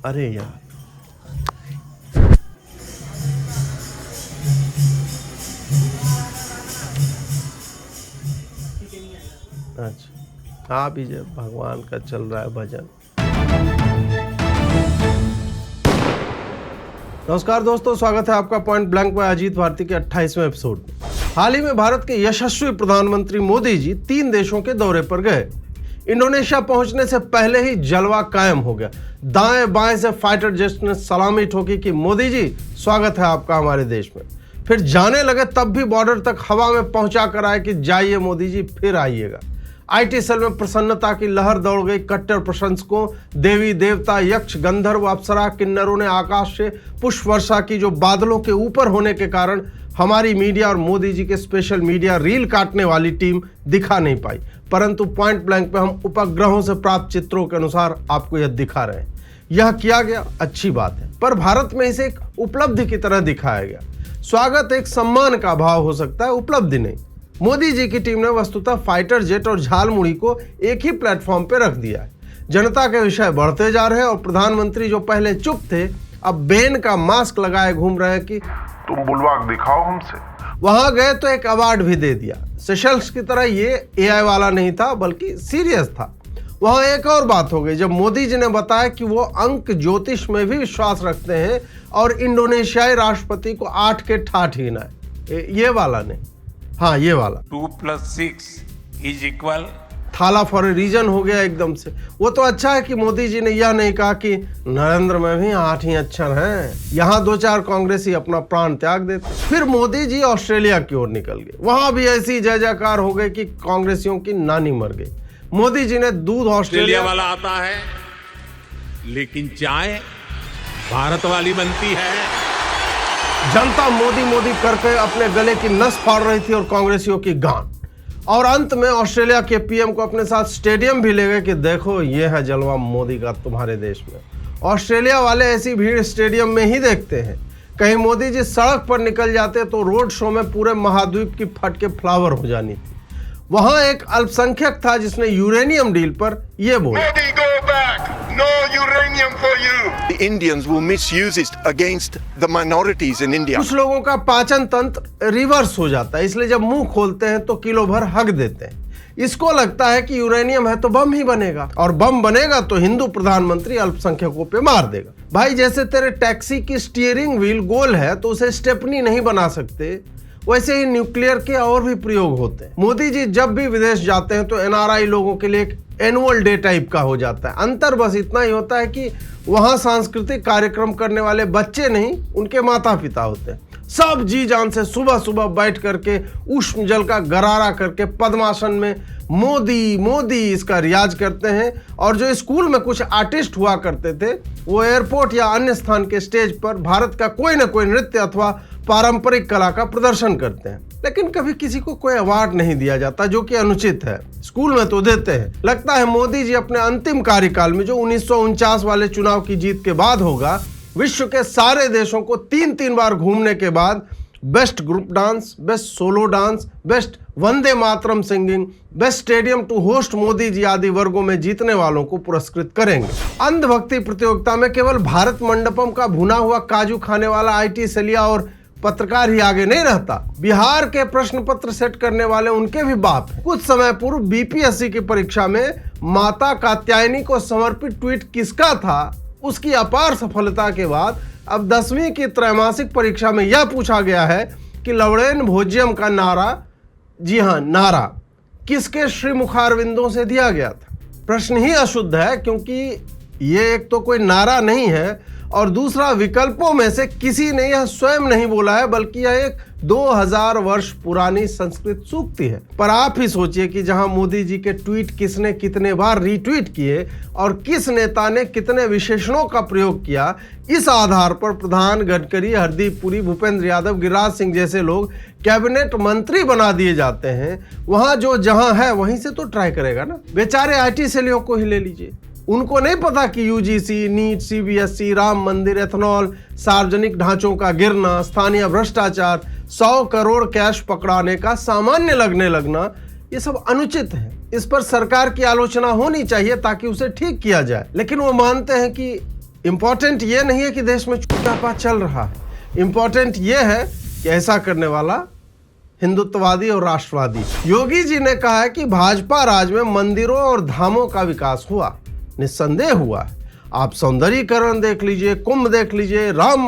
अरे यार, अच्छा हाँ भी जब भगवान का चल रहा है भजन। नमस्कार दोस्तों, स्वागत है आपका पॉइंट ब्लैंक में अजीत भारती के 28वें एपिसोड में। हाल ही में भारत के यशस्वी प्रधानमंत्री मोदी जी 3 देशों के दौरे पर गए। इंडोनेशिया पहुंचने से पहले ही जलवा कायम हो गया। दाएं बाएं से फाइटर जेट ने सलामी ठोकी कि मोदी जी स्वागत है आपका हमारे देश में। फिर जाने लगे तब भी बॉर्डर तक हवा में पहुंचा कर आए कि जाइए मोदी जी फिर आइएगा। आईटी सेल में प्रसन्नता की लहर दौड़ गई। कट्टर प्रशंसकों, देवी देवता, यक्ष, गंधर्व, अप्सरा, किन्नरों ने आकाश से पुष्प वर्षा की, जो बादलों के ऊपर होने के कारण हमारी मीडिया और मोदी जी के स्पेशल मीडिया रील काटने वाली टीम दिखा नहीं पाई। परंतु पॉइंट ब्लैंक पे हम उपग्रहों से प्राप्त चित्रों के अनुसार आपको यह दिखा रहे हैं। यह किया गया, अच्छी बात है, पर भारत में इसे एक उपलब्धि की तरह दिखाया गया। स्वागत एक सम्मान का भाव हो सकता है, उपलब्धि नहीं। मोदी जी की टीम ने वस्तुतः फाइटर जेट और झालमुड़ी को एक ही प्लेटफॉर्म पर रख दिया है। जनता के विषय बढ़ते जा रहे हैं और प्रधानमंत्री जो पहले चुप थे अब बेन का मास्क लगाए घूम रहे हैं कि तुम बुलवाक दिखाओ हमसे। वहां गए तो एक अवार्ड भी दे दिया। सेशल्स की तरह ये एआई वाला नहीं था बल्कि सीरियस था। वहां एक और बात हो गई जब मोदी जी ने बताया कि वो अंक ज्योतिष में भी विश्वास रखते हैं और इंडोनेशियाई राष्ट्रपति को 8 के ठाठ गिना है। ये वाला नहीं, हाँ ये वाला 2 + 6 = थाला फॉर ए रीजन हो गया एकदम से। वो तो अच्छा है कि मोदी जी ने यह नहीं कहा कि नरेंद्र में भी 8 ही अक्षर हैं। यहाँ 2-4 कांग्रेसी अपना प्राण त्याग देते। फिर मोदी जी ऑस्ट्रेलिया की ओर निकल गए। वहां भी ऐसी जय जयकार हो गई कि कांग्रेसियों की नानी मर गई। मोदी जी ने दूध ऑस्ट्रेलिया वाला आता है लेकिन चाय भारत वाली बनती है। जनता मोदी मोदी करके अपने गले की नस फाड़ रही थी और कांग्रेसियों की गांड। और अंत में ऑस्ट्रेलिया के पीएम को अपने साथ स्टेडियम भी ले गए कि देखो ये है जलवा मोदी का तुम्हारे देश में। ऑस्ट्रेलिया वाले ऐसी भीड़ स्टेडियम में ही देखते हैं। कहीं मोदी जी सड़क पर निकल जाते तो रोड शो में पूरे महाद्वीप की फट के फ्लावर हो जानी थी। वहां एक अल्पसंख्यक था जिसने यूरेनियम डील पर यह बोला, No uranium for you. The Indians will misuse it against the minorities in India. कुछ लोगों का पाचन तंत्र रिवर्स हो जाता है, इसलिए जब मुंह खोलते हैं तो किलो भर हक देते हैं। इसको लगता है कि यूरेनियम है तो बम ही बनेगा, और बम बनेगा तो हिंदू प्रधानमंत्री अल्पसंख्यकों पे मार देगा। भाई जैसे तेरे टैक्सी की स्टीयरिंग व्हील गोल है तो उसे स्टेपनी नहीं बना सकते, वैसे ही न्यूक्लियर के और भी प्रयोग होते हैं। मोदी जी जब भी विदेश जाते हैं तो एनआरआई लोगों के लिए एक एनुअल डे टाइप का हो जाता है। अंतर बस इतना ही होता है कि वहां सांस्कृतिक कार्यक्रम करने वाले बच्चे नहीं, उनके माता पिता होते हैं। सब जी जान से सुबह सुबह बैठ करके उष्ण जल का गरारा करके पद्मासन में मोदी मोदी इसका रियाज करते हैं। और जो स्कूल में कुछ आर्टिस्ट हुआ करते थे वो एयरपोर्ट या अन्य स्थान के स्टेज पर भारत का कोई ना कोई नृत्य अथवा पारंपरिक कला का प्रदर्शन करते हैं। लेकिन कभी किसी को कोई अवार्ड नहीं दिया जाता, जो कि अनुचित है। स्कूल में तो देते हैं। लगता है मोदी जी अपने अंतिम कार्यकाल में, जो 1949 वाले चुनाव की जीत के बाद होगा, विश्व के सारे देशों को 3-3 बार घूमने के बाद best group dance, best solo dance, best Vande Mataram singing, best stadium to host Modi ji आदि वर्गों में जीतने वालों को पुरस्कृत करेंगे। अंधभक्ति प्रतियोगिता में केवल भारत मंडपम का भुना हुआ काजू खाने वाला आईटी सेलिया और पत्रकार ही आगे नहीं रहता। बिहार के प्रश्न पत्र सेट करने वाले उनके भी बाप हैं। कुछ समय पूर्व बीपीएससी की परीक्षा में माता कात्यायनी को समर्पित ट्वीट किसका था, उसकी अपार सफलता के बाद अब 10वीं की त्रैमासिक परीक्षा में यह पूछा गया है कि लवणेन भोज्यम का नारा, जी हाँ नारा, किसके श्रीमुखारविंदों से दिया गया था। प्रश्न ही अशुद्ध है, क्योंकि ये एक तो कोई नारा नहीं है और दूसरा विकल्पों में से किसी ने यह स्वयं नहीं बोला है, बल्कि यह एक 2000 वर्ष पुरानी संस्कृत सूक्ति है। पर आप ही सोचिए कि जहां मोदी जी के ट्वीट किसने कितने बार रीट्वीट किए और किस नेता ने कितने विशेषणों का प्रयोग किया, इस आधार पर प्रधान, गडकरी, हरदीप पुरी, भूपेंद्र यादव, गिरिराज सिंह जैसे लोग कैबिनेट मंत्री बना दिए जाते हैं, वहां जो जहां है वहीं से तो ट्राई करेगा ना। बेचारे आईटी सेलियों को ही ले लीजिए, उनको नहीं पता कि यूजीसी, नीट, सीबीएसई, राम मंदिर, एथनॉल, सार्वजनिक ढांचों का गिरना, स्थानीय भ्रष्टाचार, 100 करोड़ कैश पकड़ाने का सामान्य लगने लगना, ये सब अनुचित है। इस पर सरकार की आलोचना होनी चाहिए ताकि उसे ठीक किया जाए। लेकिन वो मानते हैं कि इंपॉर्टेंट ये नहीं है कि देश में चुनाव चल रहा है, इंपॉर्टेंट ये है कि ऐसा करने वाला हिंदुत्ववादी और राष्ट्रवादी। योगी जी ने कहा है कि भाजपा राज में मंदिरों और धामों का विकास हुआ, निस्संदेह हुआ है। आप सौंदर्यीकरण देख लीजिए, कुंभ देख लीजिए, राम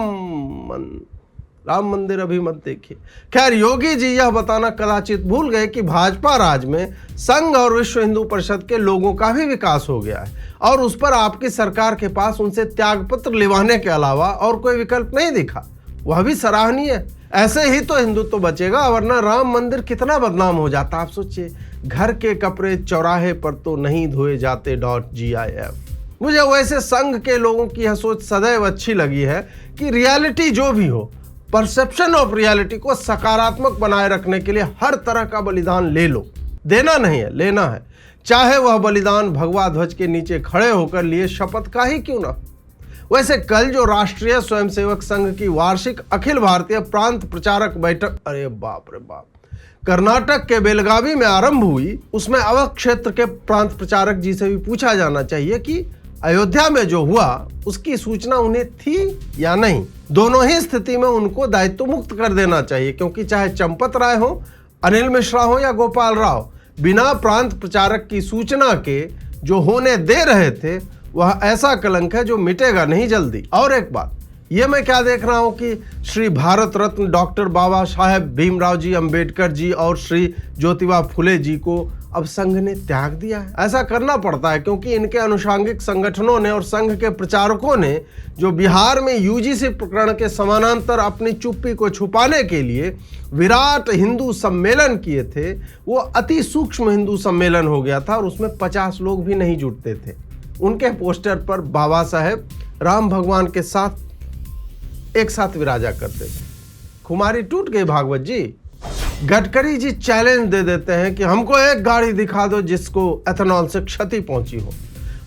मंदिर अभी मत देखिए। खैर, योगी जी यह बताना कदाचित भूल गए कि भाजपा राज में संघ और विश्व हिंदू परिषद के लोगों का भी विकास हो गया है और उस पर आपकी सरकार के पास उनसे त्यागपत्र लिवाने के अलावा और कोई विकल्प नहीं दिखा। वह भी सराहनीय है। ऐसे ही तो हिंदुत्व बचेगा, वरना राम मंदिर कितना बदनाम हो जाता। आप सोचिए, घर के कपड़े चौराहे पर तो नहीं धोए जाते .gif। मुझे वैसे संघ के लोगों की यह सोच सदैव अच्छी लगी है कि रियलिटी जो भी हो, परसेप्शन ऑफ रियलिटी को सकारात्मक बनाए रखने के लिए हर तरह का बलिदान ले लो। देना नहीं है, लेना है। चाहे वह बलिदान भगवा ध्वज के नीचे खड़े होकर लिए शपथ का ही क्यों ना। वैसे कल जो राष्ट्रीय स्वयंसेवक संघ की वार्षिक अखिल भारतीय प्रांत प्रचारक बैठक, अरे बाप रे बाप, कर्नाटक के बेलगावी में आरंभ हुई, उसमें अवध क्षेत्र के प्रांत प्रचारक जी से भी पूछा जाना चाहिए कि अयोध्या में जो हुआ उसकी सूचना उन्हें थी या नहीं। दोनों ही स्थिति में उनको दायित्व मुक्त कर देना चाहिए, क्योंकि चाहे चंपत राय हो, अनिल मिश्रा हो या गोपाल राव, बिना प्रांत प्रचारक की सूचना के जो होने दे रहे थे वह ऐसा कलंक है जो मिटेगा नहीं जल्दी। और एक बात, ये मैं क्या देख रहा हूं कि श्री भारत रत्न डॉक्टर बाबा साहेब भीमराव जी अंबेडकर जी और श्री ज्योतिबा फुले जी को अब संघ ने त्याग दिया है। ऐसा करना पड़ता है क्योंकि इनके अनुषांगिक संगठनों ने और संघ के प्रचारकों ने जो बिहार में यूजीसी प्रकरण के समानांतर अपनी चुप्पी को छुपाने के लिए विराट हिंदू सम्मेलन किए थे, वो अति सूक्ष्म हिंदू सम्मेलन हो गया था और उसमें 50 लोग भी नहीं जुटते थे। उनके पोस्टर पर बाबा साहेब राम भगवान के साथ एक साथ विराजा करते थे। खुमारी टूट गई भागवत जी। गडकरी जी चैलेंज दे देते हैं कि हमको एक गाड़ी दिखा दो जिसको एथेनॉल से क्षति पहुंची हो,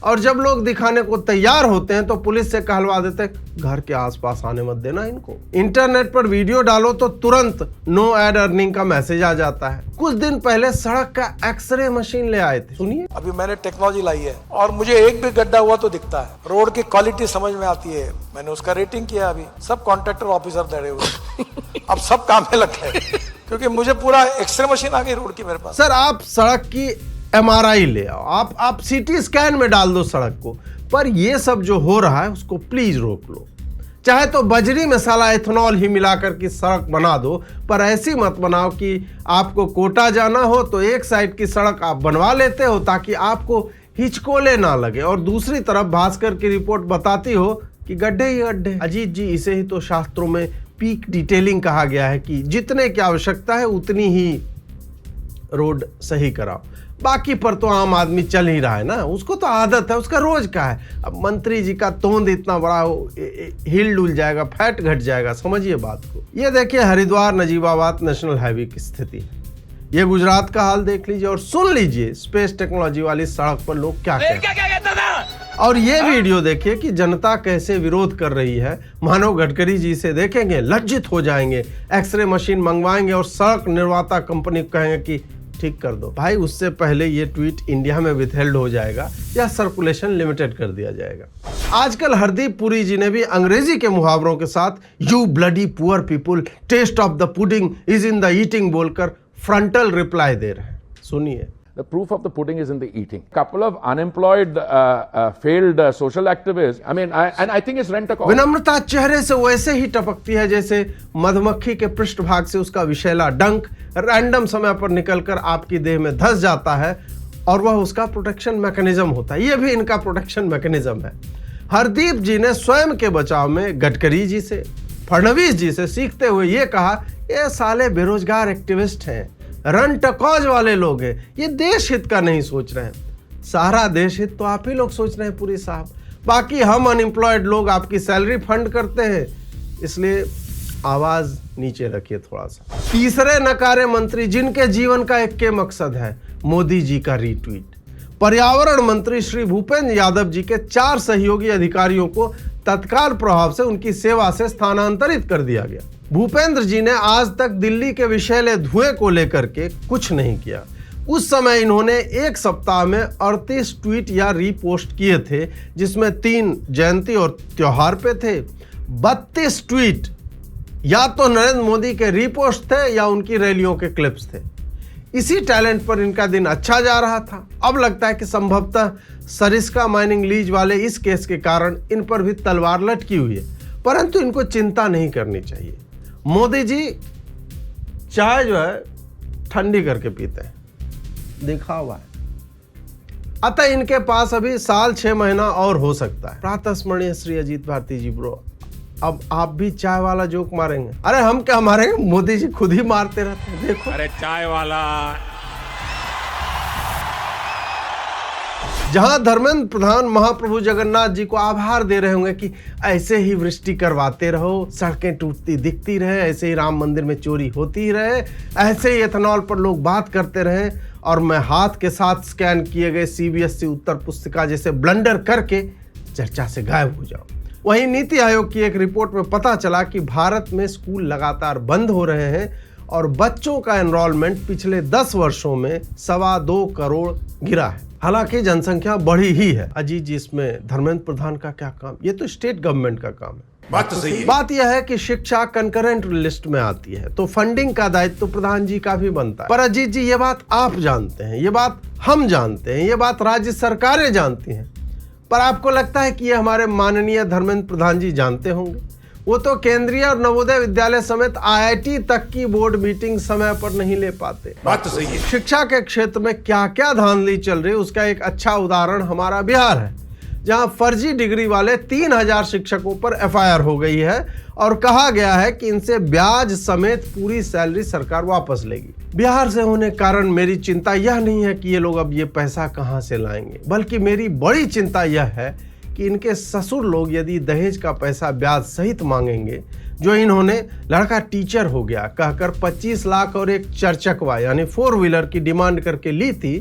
और जब लोग दिखाने को तैयार होते हैं तो पुलिस से कहलवा देते हैं घर के आसपास आने मत देना इनको। इंटरनेट पर वीडियो डालो तो तुरंत नो एड अर्निंग का मैसेज आ जाता है। कुछ दिन पहले सड़क का एक्सरे मशीन ले आए थे, सुनिए। अभी मैंने टेक्नोलॉजी लाई है और मुझे एक भी गड्ढा हुआ तो दिखता है, रोड की क्वालिटी समझ में आती है। मैंने उसका रेटिंग किया, अभी सब कॉन्ट्रैक्टर ऑफिसर दड़े हुए अब सब काम में लग गए क्योंकि मुझे पूरा एक्सरे मशीन आ गई रोड की मेरे पास। सर, आप सड़क की MRI ले आओ, आप CT स्कैन में डाल दो सड़क को, पर ये सब जो हो रहा है उसको प्लीज रोक लो। चाहे तो बजरी में साला एथेनॉल ही मिलाकर की सड़क बना दो, पर ऐसी मत बनाओ कि आपको कोटा जाना हो तो एक साइड की सड़क आप बनवा लेते हो ताकि आपको हिचकोले ना लगे, और दूसरी तरफ भास्कर की रिपोर्ट बताती हो कि गड्ढे ही गड्ढे। अजीत जी, इसे ही तो शास्त्रों में पीक डिटेलिंग कहा गया है कि जितने की आवश्यकता है उतनी ही रोड सही कराओ, बाकी पर तो आम आदमी चल ही रहा है ना, उसको तो आदत है, उसका रोज का है। अब मंत्री जी का तोंद इतना बड़ा हिल डुल जाएगा, फैट घट जाएगा, समझिए बात को। ये देखिए हरिद्वार नजीबाबाद नेशनल हाईवे की स्थिति, ये गुजरात का हाल देख लीजिए और सुन लीजिए स्पेस टेक्नोलॉजी वाली सड़क पर लोग क्या कहते हैं। और ये वीडियो देखिए कि जनता कैसे विरोध कर रही है। मानो गडकरी जी से देखेंगे लज्जित हो जाएंगे, एक्सरे मशीन मंगवाएंगे और सड़क निर्माता कंपनी को कहेंगे कि ठीक कर दो। भाई, उससे पहले ये ट्वीट इंडिया में विथहेल्ड हो जाएगा या सर्कुलेशन लिमिटेड कर दिया जाएगा। आजकल हरदीप पुरी जी ने भी अंग्रेजी के मुहावरों के साथ you bloody poor people, test of the pudding is in the eating बोलकर फ्रंटल रिप्लाई दे रहे हैं, सुनिए। The proof of the pudding is in the eating. Couple of unemployed, failed social activists. I mean, I think it's rent a call. विनम्रता चेहरे से वैसे ही टपकती है जैसे मधुमक्खी के पृष्ठभाग से उसका विषैला डंक रैंडम समय पर निकलकर आपकी देह में धंस जाता है, और वह उसका प्रोटेक्शन मैकेनिज्म होता है। ये भी इनका प्रोटेक्शन मैकेनिज्म है। हरदीप जी ने स्वयं के बचाव में गडकरी जी से, फडणवीस जी से सीखते हुए ये कहा, ये साले बेरोजगार एक्टिविस्ट हैं, रन टकॉज वाले लोग हैं, ये देश हित का नहीं सोच रहे हैं। सारा देश हित तो आप ही लोग सोच रहे हैं पुरी साहब, बाकी हम अनएम्प्लॉयड लोग आपकी सैलरी फंड करते हैं, इसलिए आवाज नीचे रखिए थोड़ा सा। तीसरे नकारे मंत्री जिनके जीवन का एक के मकसद है मोदी जी का रीट्वीट। पर्यावरण मंत्री श्री भूपेंद्र यादव जी के 4 सहयोगी अधिकारियों को तत्काल प्रभाव से उनकी सेवा से स्थानांतरित कर दिया गया। भूपेंद्र जी ने आज तक दिल्ली के विषैले धुएं को लेकर के कुछ नहीं किया, उस समय इन्होंने एक सप्ताह में 38 ट्वीट या रीपोस्ट किए थे, जिसमें 3 जयंती और त्योहार पे थे। 32 ट्वीट या तो नरेंद्र मोदी के रीपोस्ट थे या उनकी रैलियों के क्लिप्स थे। इसी टैलेंट पर इनका दिन अच्छा जा रहा था। अब लगता है कि संभवतः सरिस्का माइनिंग लीज वाले इस केस के कारण इन पर भी तलवार लटकी हुई है, परंतु इनको चिंता नहीं करनी चाहिए। मोदी जी चाय जो है ठंडी करके पीते हैं, देखा हुआ है। अतः इनके पास अभी साल 6 महीना और हो सकता है। प्रातः स्मरणीय श्री अजीत भारती जी ब्रो, अब आप भी चाय वाला जोक मारेंगे? अरे हम क्या मारेंगे, मोदी जी खुद ही मारते रहते हैं, देखो। अरे चाय वाला। जहां धर्मेंद्र प्रधान महाप्रभु जगन्नाथ जी को आभार दे रहे होंगे कि ऐसे ही वृष्टि करवाते रहो, सड़कें टूटती दिखती रहे, ऐसे ही राम मंदिर में चोरी होती ही रहे, ऐसे ही एथेनॉल पर लोग बात करते रहे, और मैं हाथ के साथ स्कैन किए गए CBSE उत्तर पुस्तिका जैसे ब्लंडर करके चर्चा से गायब हो जाऊं। वहीं नीति आयोग की एक रिपोर्ट में पता चला कि भारत में स्कूल लगातार बंद हो रहे हैं और बच्चों का एनरोलमेंट पिछले 10 वर्षों में 2.25 करोड़ गिरा है। हालांकि जनसंख्या बढ़ी ही है। अजीत जी, इसमें धर्मेंद्र प्रधान का क्या काम? ये तो स्टेट गवर्नमेंट का काम है। बात तो सही है। बात यह है कि शिक्षा कंकरेंट लिस्ट में आती है तो फंडिंग का दायित्व तो प्रधान जी का भी बनता है। पर अजीत जी, ये बात आप जानते हैं, ये बात हम जानते हैं, ये बात राज्य सरकारें जानती हैं, पर आपको लगता है कि ये हमारे माननीय धर्मेंद्र प्रधान जी जानते होंगे? वो तो केंद्रीय और नवोदय विद्यालय समेत IIT तक की बोर्ड मीटिंग समय पर नहीं ले पाते। बात तो सही है। शिक्षा के क्षेत्र में क्या क्या धांधली चल रही है उसका एक अच्छा उदाहरण हमारा बिहार है, जहां फर्जी डिग्री वाले 3000 शिक्षकों पर FIR हो गई है और कहा गया है कि इनसे ब्याज समेत पूरी सैलरी सरकार वापस लेगी। बिहार से होने के कारण मेरी चिंता यह नहीं है कि ये लोग अब ये पैसा कहां से लाएंगे, बल्कि मेरी बड़ी चिंता यह है कि इनके ससुर लोग यदि दहेज का पैसा ब्याज सहित मांगेंगे, जो इन्होंने लड़का टीचर हो गया कहकर 25 लाख और एक चरचकवा यानी 4 व्हीलर की डिमांड करके ली थी,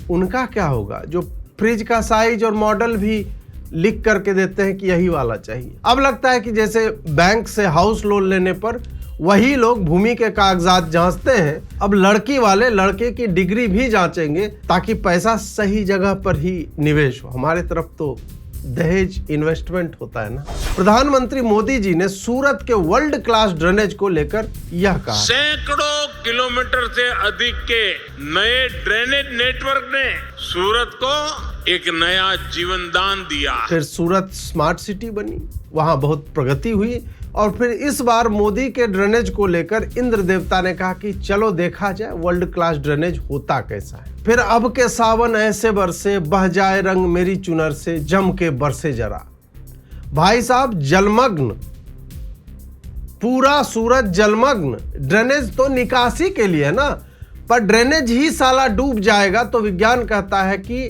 उनका क्या होगा? जो फ्रिज का साइज और मॉडल भी लिख करके देते हैं कि यही वाला चाहिए। अब लगता है कि जैसे बैंक से हाउस लोन लेने पर वही लोग भूमि के कागजात जांचते हैं, अब लड़की वाले लड़के की डिग्री भी जांचेंगे ताकि पैसा सही जगह पर ही निवेश हो। हमारे तरफ तो दहेज इन्वेस्टमेंट होता है ना। प्रधानमंत्री मोदी जी ने सूरत के वर्ल्ड क्लास ड्रेनेज को लेकर यह कहा, सैकड़ों किलोमीटर से अधिक के नए ड्रेनेज नेटवर्क ने सूरत को एक नया जीवन दान दिया। फिर सूरत स्मार्ट सिटी बनी, वहां बहुत प्रगति हुई, और फिर इस बार मोदी के ड्रेनेज को लेकर इंद्र देवता ने कहा कि चलो देखा जाए वर्ल्ड क्लास ड्रेनेज होता कैसा है। फिर अब के सावन ऐसे बरसे, बह जाए रंग मेरी चुनर से, जम के बरसे जरा। भाई साहब, जलमग्न, पूरा सूरत जलमग्न। ड्रेनेज तो निकासी के लिए ना, पर ड्रेनेज ही साला डूब जाएगा तो विज्ञान कहता है कि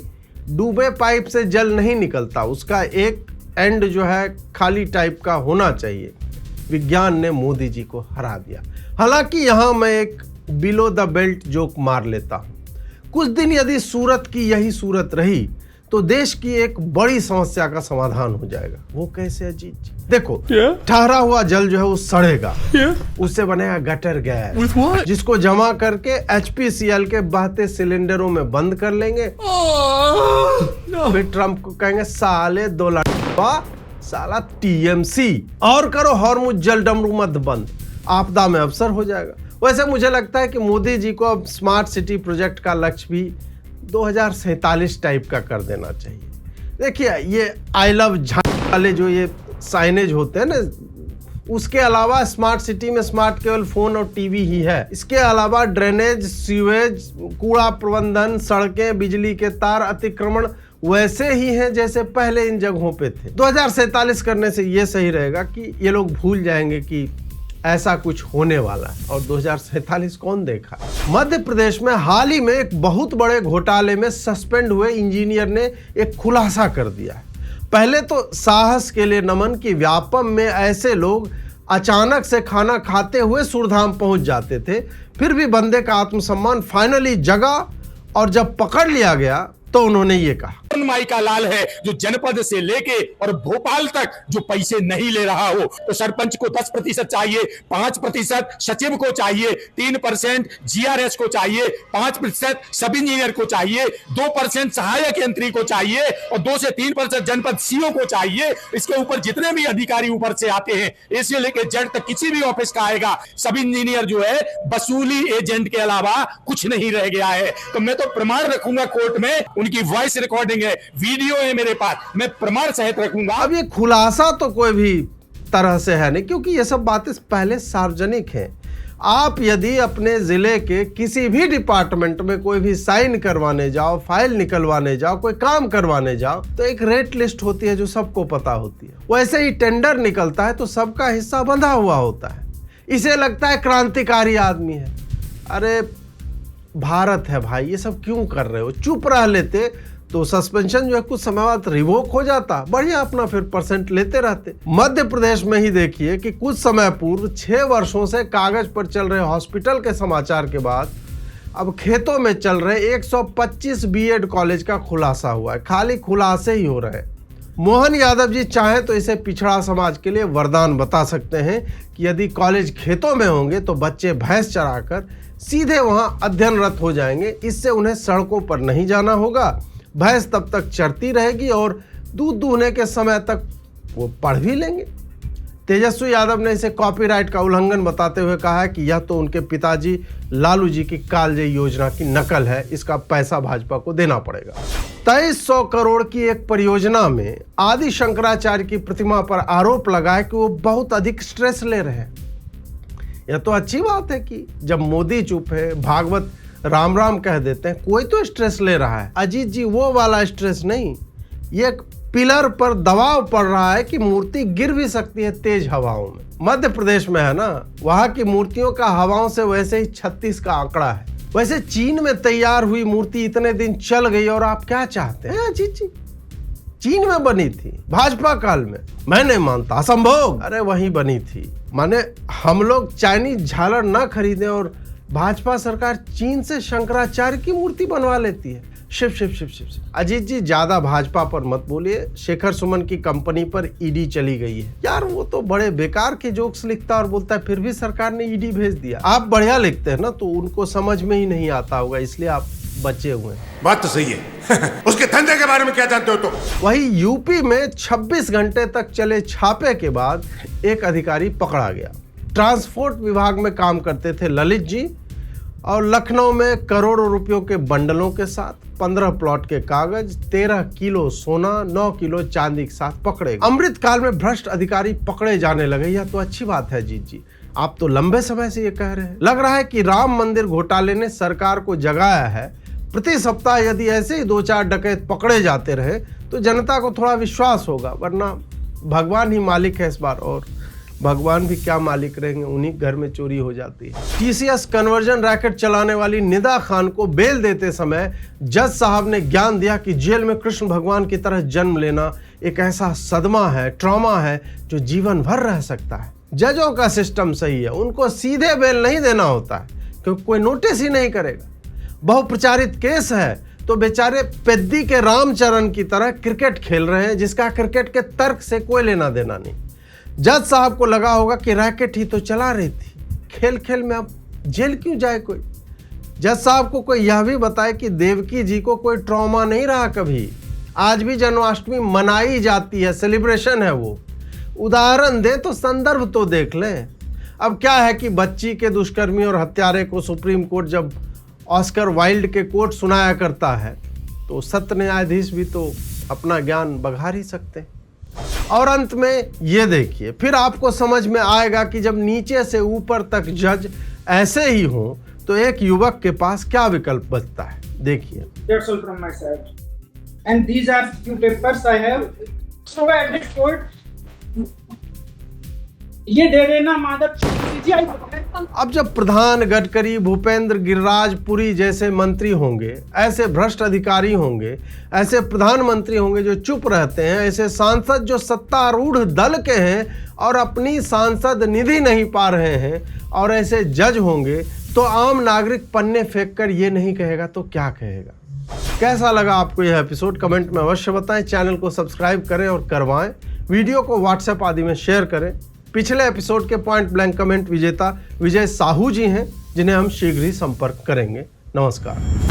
डूबे पाइप से जल नहीं निकलता, उसका एक एंड जो है खाली टाइप का होना चाहिए। विज्ञान ने मोदी जी को हरा दिया। हालांकि यहां मैं एक बिलो द बेल्ट जोक मार लेता हूं। कुछ दिन यदि सूरत की यही सूरत रही तो देश की एक बड़ी समस्या का समाधान हो जाएगा। वो कैसे अजीत जी? देखो, ठहरा हुआ जल जो है वो सड़ेगा, उससे बनेगा गटर गैस, जिसको जमा करके HPCL के बहते सिलेंडरों में बंद कर लेंगे। फिर ट्रंप को कहेंगे साले $2 साला TMC, और करो हॉर्मुज जल डमरू मत बंद, आपदा में अवसर हो जाएगा। वैसे मुझे लगता है कि मोदी जी को अब स्मार्ट सिटी प्रोजेक्ट का लक्ष्य भी 2047 टाइप का कर देना चाहिए। देखिए, ये आई लव झांझ वाले जो ये साइनेज होते हैं ना, उसके अलावा स्मार्ट सिटी में स्मार्ट केवल फोन और टीवी ही है। इसके अलावा ड्रेनेज, सीवेज, कूड़ा प्रबंधन, सड़कें, बिजली के तार, अतिक्रमण वैसे ही हैं जैसे पहले इन जगहों पे थे। 2047 करने से ये सही रहेगा कि ये लोग भूल जाएंगे कि ऐसा कुछ होने वाला है, और 2047 कौन देखा। मध्य प्रदेश में हाल ही में एक बहुत बड़े घोटाले में सस्पेंड हुए इंजीनियर ने एक खुलासा कर दिया है। पहले तो साहस के लिए नमन कि व्यापम में ऐसे लोग अचानक से खाना खाते हुए सुरधाम पहुंच जाते थे, फिर भी बंदे का आत्मसम्मान फाइनली जगा, और जब पकड़ लिया गया तो उन्होंने ये कहा, माई का लाल है जो जनपद से लेके और भोपाल तक जो पैसे नहीं ले रहा हो, तो सरपंच को 10% चाहिए, 5% सचिव को चाहिए, 3% GRS को चाहिए, 5% सब इंजीनियर को चाहिए, 2% सहायक यंत्री को चाहिए और 2 से 3% जनपद CO को चाहिए। इसके ऊपर जितने भी अधिकारी ऊपर से आते हैं, इससे लेके जेड तक किसी भी ऑफिस का आएगा, सब इंजीनियर जो है वसूली एजेंट के अलावा कुछ नहीं रह गया है। तो मैं तो प्रमाण रखूंगा कोर्ट में, उनकी वॉइस रिकॉर्डिंग है, वीडियो है मेरे पास, मैं प्रमाण सहित रखूंगा। अब ये खुलासा तो कोई भी तरह से है नहीं, क्योंकि ये सब बातें पहले सार्वजनिक हैं। आप यदि अपने जिले के किसी भी डिपार्टमेंट में कोई भी साइन करवाने जाओ, फाइल निकलवाने जाओ, कोई काम करवाने जाओ, तो एक रेट लिस्ट होती है जो सबको पता होती है। वैसे ही टेंडर निकलता है तो सबका हिस्सा बंधा हुआ होता है। इसे लगता है क्रांतिकारी आदमी है। अरे भारत है भाई, ये सब क्यों कर रहे हो? चुप रह लेते तो सस्पेंशन जो है कुछ समय बाद रिवोक हो जाता, बढ़िया अपना फिर % लेते रहते। मध्य प्रदेश में ही देखिए कि कुछ समय पूर्व 6 वर्षों से कागज पर चल रहे हॉस्पिटल के समाचार के बाद अब खेतों में चल रहे 125 B.Ed कॉलेज का खुलासा हुआ है। खाली खुलासे ही हो रहे हैं। मोहन यादव जी चाहें तो इसे पिछड़ा समाज के लिए वरदान बता सकते हैं कि यदि कॉलेज खेतों में होंगे तो बच्चे भैंस चराकर सीधे वहां अध्ययनरत हो जाएंगे। इससे उन्हें सड़कों पर नहीं जाना होगा, भैंस तब तक चरती रहेगी और दूध दूहने के समय तक वो पढ़ भी लेंगे। तेजस्वी यादव ने इसे कॉपीराइट का उल्लंघन बताते हुए कहा है कि यह तो उनके पिताजी लालू जी की कालजयी योजना की नकल है, इसका पैसा भाजपा को देना पड़ेगा। 2300 करोड़ की एक परियोजना में आदि शंकराचार्य की प्रतिमा पर आरोप लगाए कि वो बहुत अधिक स्ट्रेस ले रहे हैं। यह तो अच्छी बात है कि जब मोदी चुप है, भागवत राम राम कह देते हैं, कोई तो स्ट्रेस ले रहा है। अजीत जी वो वाला स्ट्रेस नहीं, ये एक पिलर पर दबाव पड़ रहा है कि मूर्ति गिर भी सकती है तेज हवाओं में। मध्य प्रदेश में है ना, वहां की मूर्तियों का हवाओं से वैसे ही 36 का आंकड़ा है। वैसे चीन में तैयार हुई मूर्ति इतने दिन चल गई और आप क्या चाहते हैं? अजीत जी चीन में बनी थी भाजपा काल में, मैं नहीं मानता, असंभव। अरे वहीं बनी थी, माने हम लोग चाइनीज झालर ना खरीदें और भाजपा सरकार चीन से शंकराचार्य की मूर्ति बनवा लेती है। शिव शिव शिव शिव शिव। अजीत जी ज्यादा भाजपा पर मत बोलिए। शेखर सुमन की कंपनी पर ईडी चली गई है। यार वो तो बड़े बेकार के जोक्स लिखता और बोलता है फिर भी सरकार ने ईडी भेज दिया। आप बढ़िया लिखते हैं ना, तो उनको समझ में ही नहीं आता होगा, इसलिए आप बचे हुए हैं। बात तो सही है। उसके धंधे के बारे में क्या जानते हो तो? वही यूपी में 26 घंटे तक चले छापे के बाद एक अधिकारी पकड़ा गया। ट्रांसपोर्ट विभाग में काम करते थे ललित जी और लखनऊ में करोड़ों रुपयों के बंडलों के साथ 15 प्लॉट के कागज, 13 किलो सोना, 9 किलो चांदी के साथ पकड़े। अमृतकाल में भ्रष्ट अधिकारी पकड़े जाने लगे, यह तो अच्छी बात है जीत जी। आप तो लंबे समय से ये कह रहे हैं। लग रहा है कि राम मंदिर घोटाले ने सरकार को जगाया है। प्रति सप्ताह यदि ऐसे ही 2-4 डकैत पकड़े जाते रहे तो जनता को थोड़ा विश्वास होगा, वरना भगवान ही मालिक है इस बार, और भगवान भी क्या मालिक रहेंगे, उन्हीं घर में चोरी हो जाती है। TCS कन्वर्जन रैकेट चलाने वाली निदा खान को बेल देते समय जज साहब ने ज्ञान दिया कि जेल में कृष्ण भगवान की तरह जन्म लेना एक ऐसा सदमा है, ट्रॉमा है जो जीवन भर रह सकता है। जजों का सिस्टम सही है, उनको सीधे बेल नहीं देना होता है क्योंकि कोई नोटिस ही नहीं करेगा। बहुप्रचारित केस है तो बेचारे पेद्दी के रामचरण की तरह क्रिकेट खेल रहे हैं जिसका क्रिकेट के तर्क से कोई लेना देना नहीं। जज साहब को लगा होगा कि रैकेट ही तो चला रही थी, खेल खेल में अब जेल क्यों जाए कोई। जज साहब को कोई यह भी बताए कि देवकी जी को कोई ट्रॉमा नहीं रहा कभी, आज भी जन्माष्टमी मनाई जाती है, सेलिब्रेशन है वो। उदाहरण दे तो संदर्भ तो देख लें। अब क्या है कि बच्ची के दुष्कर्मी और हत्यारे को सुप्रीम कोर्ट जब ऑस्कर वाइल्ड के कोर्ट सुनाया करता है तो सत्य न्यायाधीश भी तो अपना ज्ञान बघार ही सकते हैं। और अंत में ये देखिए, फिर आपको समझ में आएगा कि जब नीचे से ऊपर तक जज ऐसे ही हों तो एक युवक के पास क्या विकल्प बचता है। देखिए, That's all from my side. And these are few papers I have. So at this court, ये दे देना माधव। अब जब प्रधान गडकरी, भूपेंद्र, गिरिराज पुरी जैसे मंत्री होंगे, ऐसे भ्रष्ट अधिकारी होंगे, ऐसे प्रधानमंत्री होंगे जो चुप रहते हैं, ऐसे सांसद जो सत्तारूढ़ दल के हैं और अपनी सांसद निधि नहीं पा रहे हैं, और ऐसे जज होंगे, तो आम नागरिक पन्ने फेंक कर ये नहीं कहेगा तो क्या कहेगा। कैसा लगा आपको यह एपिसोड कमेंट में अवश्य बताएं। चैनल को सब्सक्राइब करें और करवाएं। वीडियो को व्हाट्सएप आदि में शेयर करें। पिछले एपिसोड के पॉइंट ब्लैंक कमेंट विजेता विजय साहू जी हैं, जिन्हें हम शीघ्र ही संपर्क करेंगे। नमस्कार।